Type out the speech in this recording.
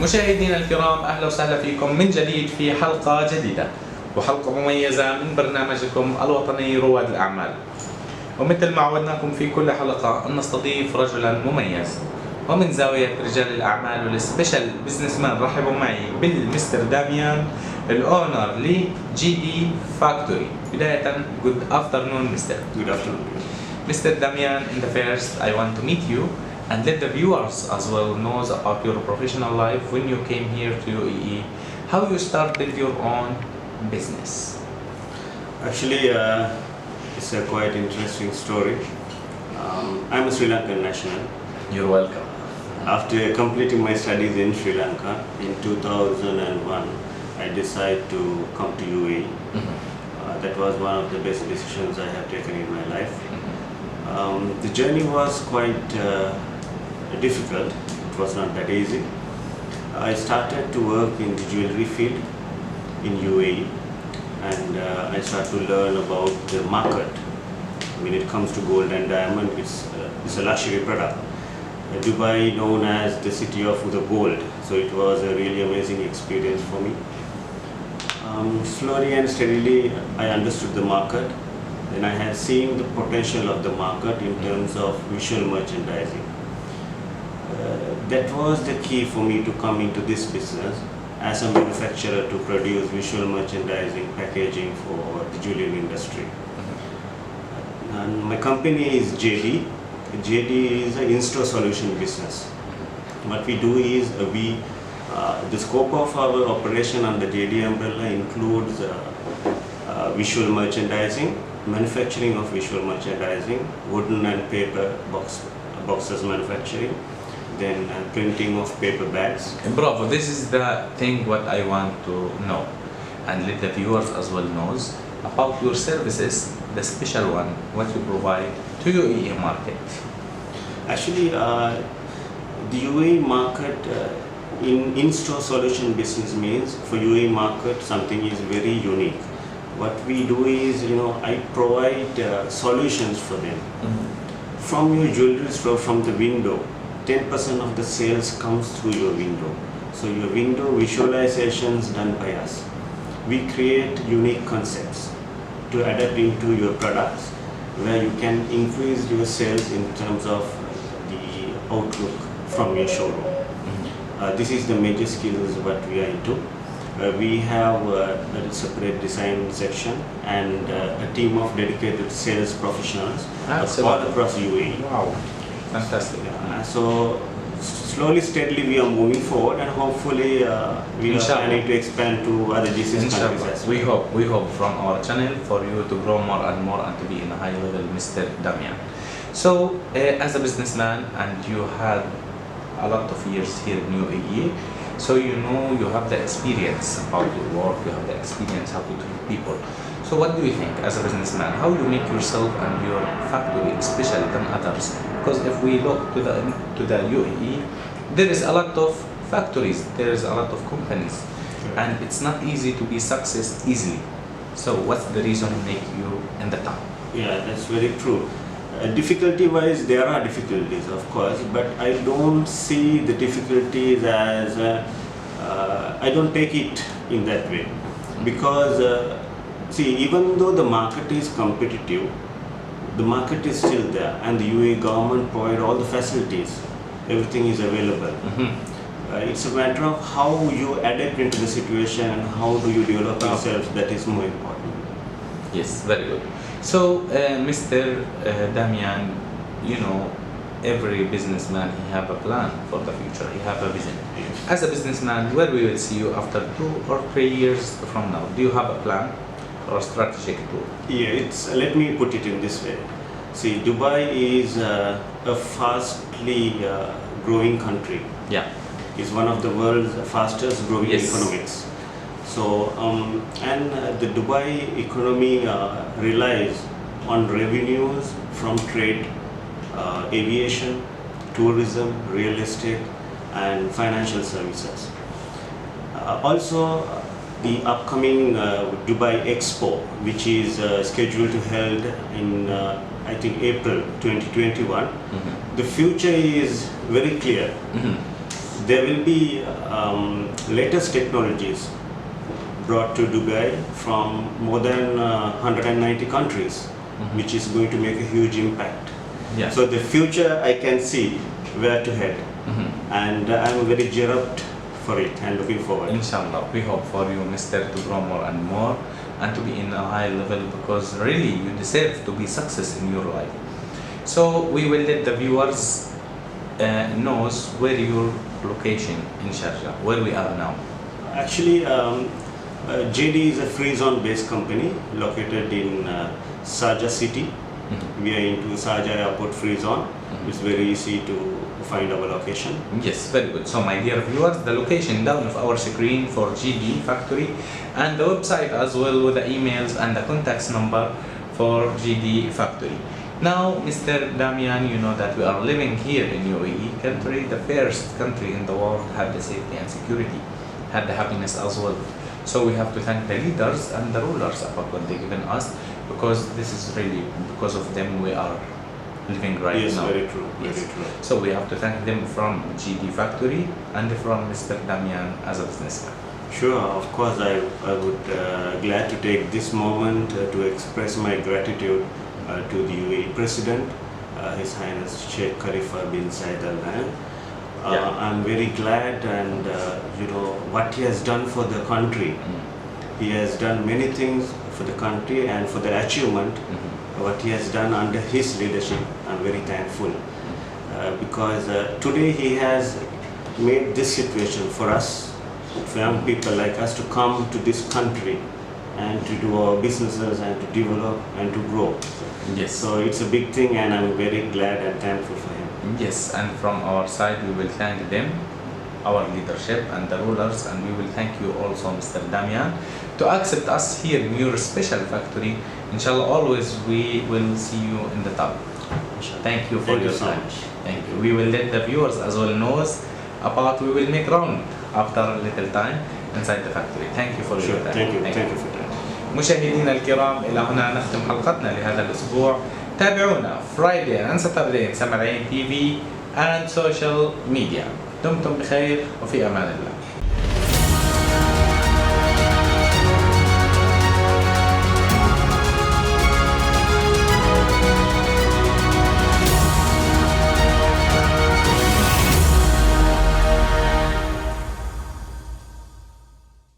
مشاهدينا الكرام، أهلا وسهلا فيكم من جديد في حلقة جديدة وحلقة مميزة من برنامجكم الوطني رواد الأعمال. ومثل ما عودناكم في كل حلقة أن نستضيف رجلا مميز، ومن زاوية رجال الأعمال والسبيشال بزنس مان رحبوا معي بالمستر داميان الأونر لجي دي فاكتوري. بداية good afternoon Mr. Good afternoon. Mr. Damian, in the first I want to meet you and let the viewers as well knows about your professional life when you came here to UAE, how you started your own business. Actually, it's a quite interesting story. I'm a Sri Lankan national. You're welcome. After completing my studies in Sri Lanka in 2001, I decided to come to UAE. That was one of the best decisions I have taken in my life. The journey was quite difficult. It was not that easy. I started to work in the jewelry field in UAE, and I started to learn about the market. When it comes to gold and diamond, it's a luxury product. Dubai known as the city of the gold, so it was a really amazing experience for me. Slowly and steadily I understood the market. Then I had seen the potential of the market in terms of visual merchandising. That was the key for me to come into this business as a manufacturer to produce visual merchandising packaging for the jewelry industry. And my company is JD. JD is an in-store solution business. What we do is the scope of our operation under JD umbrella includes visual merchandising, manufacturing of visual merchandising, wooden and paper boxes manufacturing, then printing of paper bags. Bravo, this is the thing what I want to know and let the viewers as well knows about your services, the special one what you provide to UAE market. Actually, the UAE market in-store solution business means for UAE market something is very unique. What we do is, I provide solutions for them. From your jewelry store, from the window, 10% of the sales comes through your window. So your window visualizations done by us. We create unique concepts to adapt into your products where you can increase your sales in terms of the outlook from your showroom. This is the major skills what we are into. We have a separate design section and a team of dedicated sales professionals all across UAE. Wow, fantastic. So slowly, steadily we are moving forward, and hopefully we are planning to expand to other GCC countries as well. We hope from our channel for you to grow more and more and to be in a high level, Mr. Damian. So as a businessman, and you had a lot of years here in UAE, so you have the experience about your work, you have the experience how to treat people. So what do you think as a businessman, how you make yourself and your factory special than others? Because if we look to the UAE, there is a lot of factories, there is a lot of companies, and it's not easy to be success easily. So what's the reason make you in the top? Yeah, that's very true. Difficulty-wise, there are difficulties, of course, but I don't see the difficulties as I don't take it in that way, because see, even though the market is competitive, the market is still there, and the UAE government provide all the facilities. Everything is available. It's a matter of how you adapt into the situation and how do you develop yourself. That is more important. Yes, very good. So, Mr. Damian, every businessman, he have a plan for the future, he have a vision. Yes. As a businessman, where we will see you after 2 or 3 years from now? Do you have a plan or strategic tool? Yeah, let me put it in this way. See, Dubai is a fastly growing country. Yeah. It's one of the world's fastest growing economies. So, the Dubai economy relies on revenues from trade, aviation, tourism, real estate, and financial services. Also, the upcoming Dubai Expo, which is scheduled to held in I think April 2021. The future is very clear. there will be latest technologies brought to Dubai from more than 190 countries, which is going to make a huge impact. Yeah. So the future, I can see where to head, and I'm very geared up for it and looking forward. Inshallah, we hope for you, Mr. to grow more and more and to be in a high level, because really you deserve to be success in your life. So we will let the viewers knows where your location in Sharjah, where we are now. Actually, JD is a free zone based company located in Sharjah city. We are into Sharjah airport free zone. It's very easy to find our location. Yes, very good. So my dear viewers, the location down of our screen for GD Factory, and the website as well, with the emails and the contacts number for GD Factory. Now, Mr. Damian, you know that we are living here in UAE country, the first country in the world had the safety and security, had the happiness as well. So we have to thank the leaders and the rulers about what they've given us, because this is really because of them we are living right Yes, now. very true. Yes. Very true. So we have to thank them from GD Factory and from Mr. Damian as a businessman. Sure, of course, I would glad to take this moment to express my gratitude to the UAE President, His Highness Sheikh Khalifa bin Zayed Al Nahyan. I'm very glad, and what he has done for the country. He has done many things for the country, and for the achievement, what he has done under his leadership, I'm very thankful. Because today he has made this situation for us, for young people like us, to come to this country and to do our businesses and to develop and to grow. Yes. So it's a big thing, and I'm very glad and thankful for him. Yes, and from our side we will thank them, our leadership and the rulers, and we will thank you also, Mr. Damian, to accept us here in your special factory. Inshallah, always we will see you in the top. Thank you for Thank you your so time. much. Thank you. We will let the viewers as well knows about, we will make round after a little time inside the factory. Thank you for Sure. your time. Thank you. Thank you for that. مشاهدينا الكرام، إلى هنا نختم حلقتنا لهذا الأسبوع. تابعونا Friday and Saturday in سمرين TV and social media. دمتم بخير وفي أمان الله.